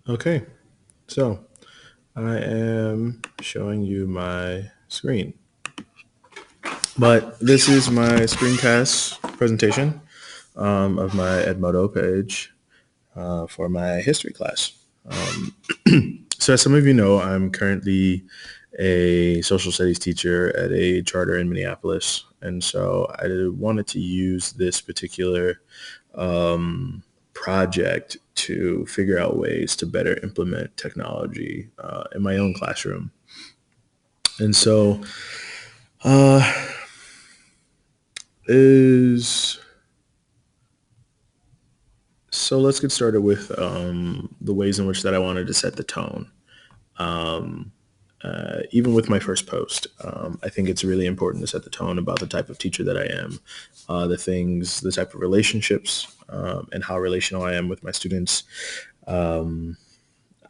Okay, so I am showing you my screen, but this is my screencast presentation of my Edmodo page for my history class. So, as some of you know, I'm currently a social studies teacher at a charter in Minneapolis, and so I wanted to use this particular project to figure out ways to better implement technology in my own classroom. And so uh, is so let's get started with the ways in which that I wanted to set the tone. Um, Even with my first post, I think it's really important to set the tone about the type of teacher that I am, the type of relationships, and how relational I am with my students. Um,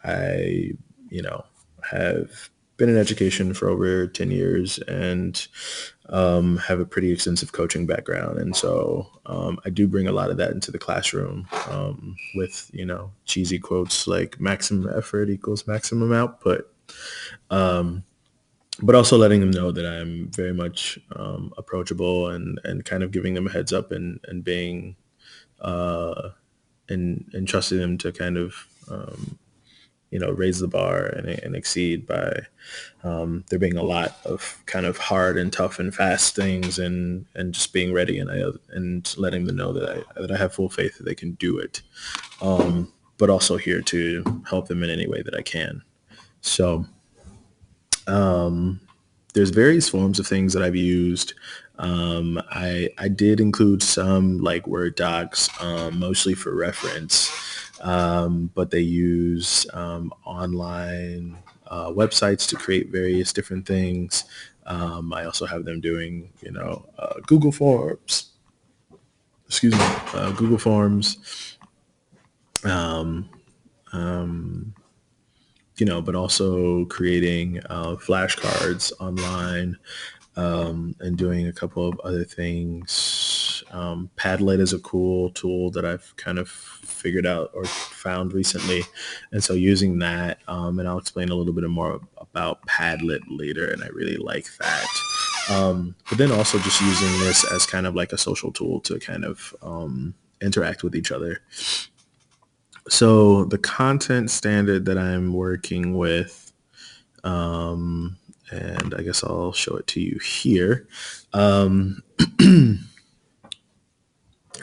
I, you know, have been in education for over 10 years and have a pretty extensive coaching background. And so I do bring a lot of that into the classroom with, cheesy quotes like maximum effort equals maximum output. Um, but also letting them know that I'm very much approachable and kind of giving them a heads up and being and trusting them to kind of raise the bar and exceed by there being a lot of kind of hard and tough and fast things and just being ready and letting them know that I have full faith that they can do it, but also here to help them in any way that I can. So there's various forms of things that I've used. I did include some like Word docs, mostly for reference, but they use online websites to create various different things. I also have them doing, Google Forms, excuse me, Google Forms, um, um, but also creating flashcards online and doing a couple of other things. Padlet is a cool tool that I've kind of figured out or found recently. And so using that, and I'll explain a little bit more about Padlet later, and I really like that. But then also just using this as kind of like a social tool to kind of interact with each other. So the content standard that I'm working with, and I guess I'll show it to you here. Um,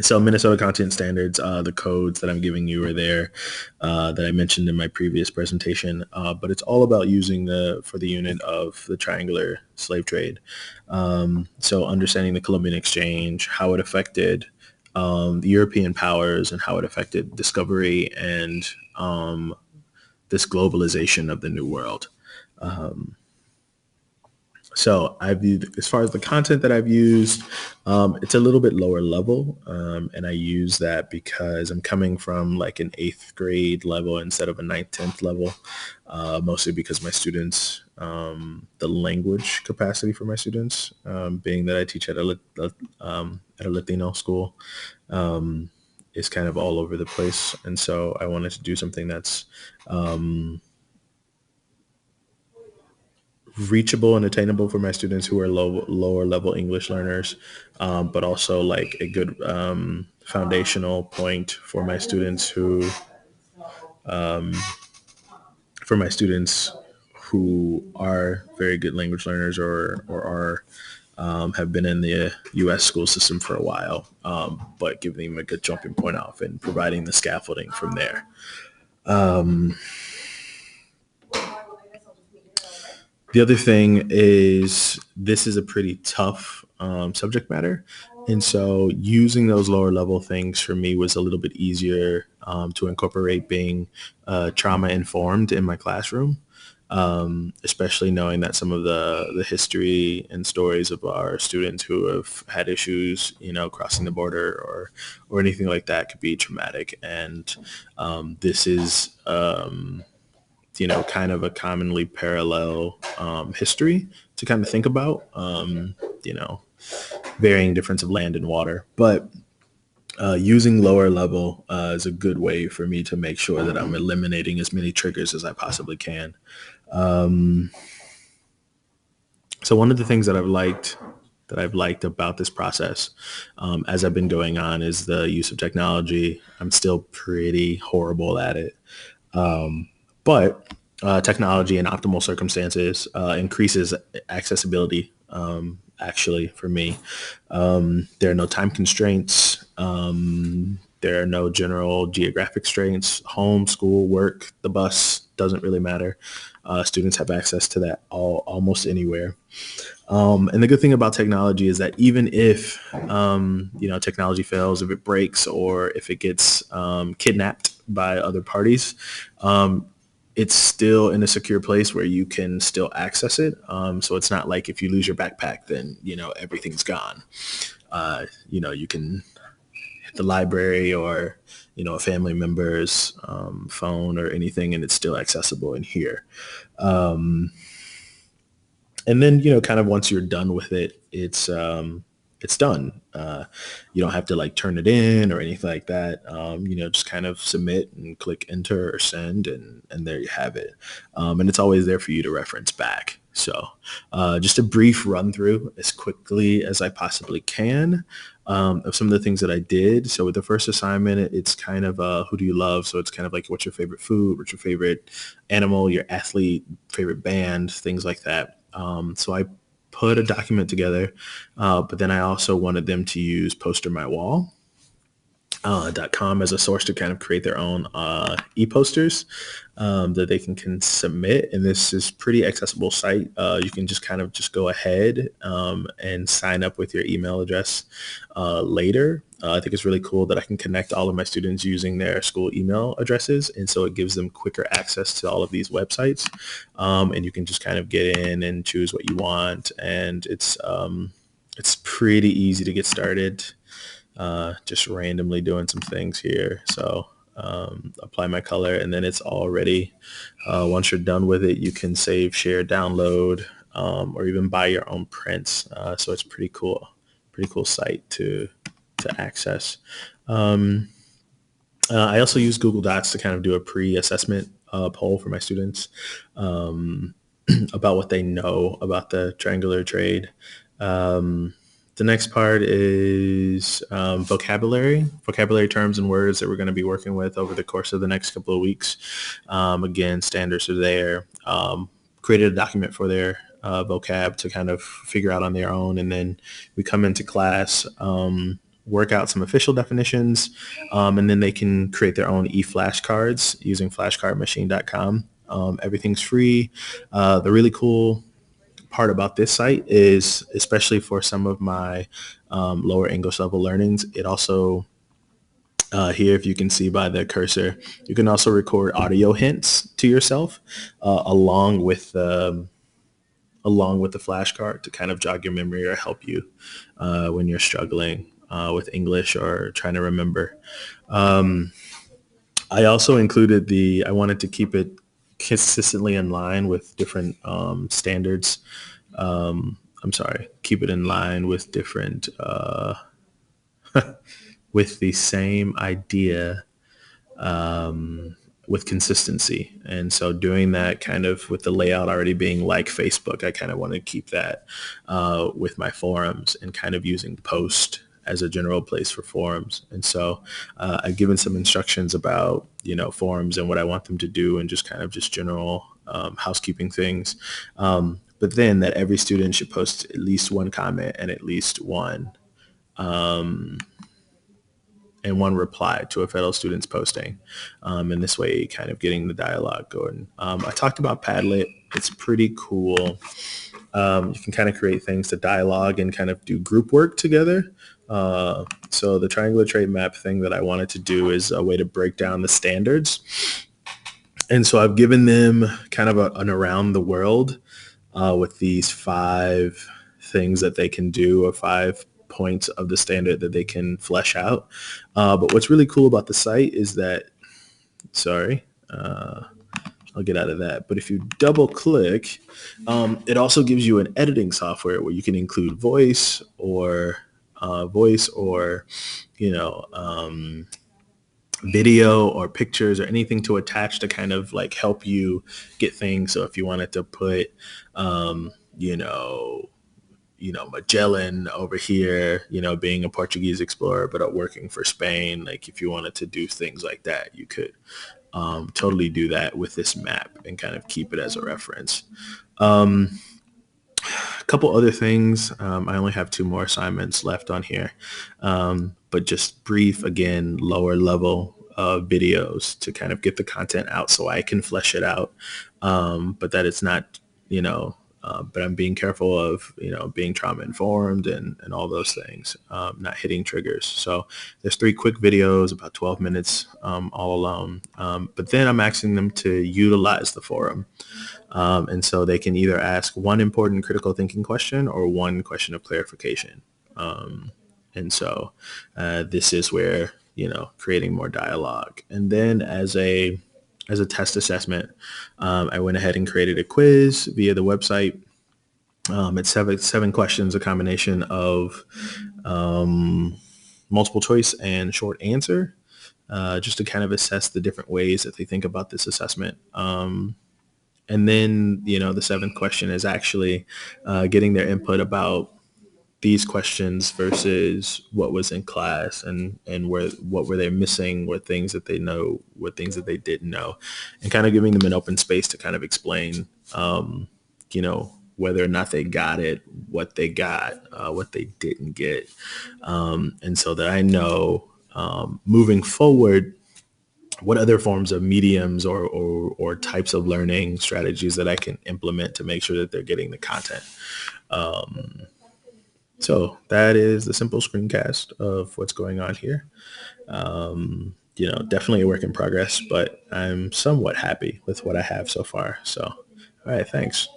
so Minnesota content standards, the codes that I'm giving you are there that I mentioned in my previous presentation, but it's all about using for the unit of the triangular slave trade. So understanding the Columbian Exchange, how it affected the European powers and how it affected discovery and this globalization of the New World. Um, So I've used, as far as the content that I've used, it's a little bit lower level, and I use that because I'm coming from like an eighth grade level instead of a ninth, 10th level, mostly because my students, the language capacity for my students, being that I teach at a Latino school, is kind of all over the place, and so I wanted to do something that's reachable and attainable for my students who are lower level English learners, but also like a good foundational point for my students who are very good language learners or are have been in the U.S. school system for a while, but giving them a good jumping point off and providing the scaffolding from there. Um, The other thing is this is a pretty tough subject matter. And so using those lower level things for me was a little bit easier to incorporate being trauma informed in my classroom, especially knowing that some of the history and stories of our students who have had issues, crossing the border or anything like that could be traumatic. And this is kind of a commonly parallel history to kind of think about, you know, varying difference of land and water. But Using lower level is a good way for me to make sure that I'm eliminating as many triggers as I possibly can. Um, so one of the things that I've liked about this process as I've been going on is the use of technology. I'm still pretty horrible at it. But technology in optimal circumstances increases accessibility. Actually, for me, there are no time constraints. There are no general geographic constraints. Home, school, work, the bus doesn't really matter. Students have access to that almost anywhere. And the good thing about technology is that even if technology fails, if it breaks, or if it gets kidnapped by other parties, um, it's still in a secure place where you can still access it. So it's not like if you lose your backpack, then everything's gone. You can hit the library or a family member's phone or anything, and it's still accessible in here. Um, and then kind of once you're done with it, it's done. You don't have to like turn it in or anything like that. Just kind of submit and click enter or send, and there you have it. And it's always there for you to reference back. So just a brief run through as quickly as I possibly can of some of the things that I did. So with the first assignment, it's kind of who do you love? So it's kind of like what's your favorite food, what's your favorite animal, your athlete, favorite band, things like that. So I put a document together, but then I also wanted them to use Poster My Wall. .com as a source to kind of create their own e-posters that they can submit. And this is pretty accessible site. You can just kind of just go ahead and sign up with your email address later. I think it's really cool that I can connect all of my students using their school email addresses. And so it gives them quicker access to all of these websites. And you can just kind of get in and choose what you want. And it's pretty easy to get started. Just randomly doing some things here. So apply my color, and then it's all ready. Once you're done with it, you can save, share, download, or even buy your own prints. So it's pretty cool site to access. Um, I also use Google Docs to kind of do a pre-assessment poll for my students about what they know about the triangular trade. Um, the next part is vocabulary terms and words that we're going to be working with over the course of the next couple of weeks. Again, standards are there. Created a document for their vocab to kind of figure out on their own. And then we come into class, work out some official definitions, and then they can create their own e-flashcards using flashcardmachine.com. Everything's free. The really cool part about this site is, especially for some of my lower English level learnings, it also here, if you can see by the cursor, you can also record audio hints to yourself along with the flashcard to kind of jog your memory or help you when you're struggling with English or trying to remember. I also included I wanted to keep it consistently in line with different standards. I'm sorry, keep it in line with different, with the same idea with consistency. And so doing that kind of with the layout already being like Facebook, I kind of want to keep that with my forums and kind of using post as a general place for forums. And so I've given some instructions about, forums and what I want them to do and just kind of just general housekeeping things. But then that every student should post at least one comment and at least one reply to a fellow student's posting. And this way, kind of getting the dialogue going. I talked about Padlet. It's pretty cool. You can kind of create things to dialogue and kind of do group work together. So the triangular trait map thing that I wanted to do is a way to break down the standards. And so I've given them kind of an around the world with these 5 things that they can do, or 5 points of the standard that they can flesh out. But what's really cool about the site is that, I'll get out of that. But if you double click, it also gives you an editing software where you can include voice or voice or, you know, video or pictures or anything to attach to kind of like help you get things. So if you wanted to put, um, you know, Magellan over here, being a Portuguese explorer, but working for Spain. Like if you wanted to do things like that, you could totally do that with this map and kind of keep it as a reference. A couple other things. I only have two more assignments left on here, but just brief, again, lower level videos to kind of get the content out so I can flesh it out. But that it's not, but I'm being careful of, being trauma informed and all those things, not hitting triggers. So there's three quick videos, about 12 minutes, all alone. But then I'm asking them to utilize the forum. And so they can either ask one important critical thinking question or one question of clarification. And so this is where, creating more dialogue. And then as a test assessment, I went ahead and created a quiz via the website. It's seven questions, a combination of multiple choice and short answer, just to kind of assess the different ways that they think about this assessment. And then, the seventh question is actually getting their input about these questions versus what was in class and what were they missing, what things that they know, what things that they didn't know, and kind of giving them an open space to kind of explain, whether or not they got it, what they got, what they didn't get. And so that I know moving forward, what other forms of mediums or types of learning strategies that I can implement to make sure that they're getting the content. So that is the simple screencast of what's going on here. Definitely a work in progress, but I'm somewhat happy with what I have so far. So, all right, thanks.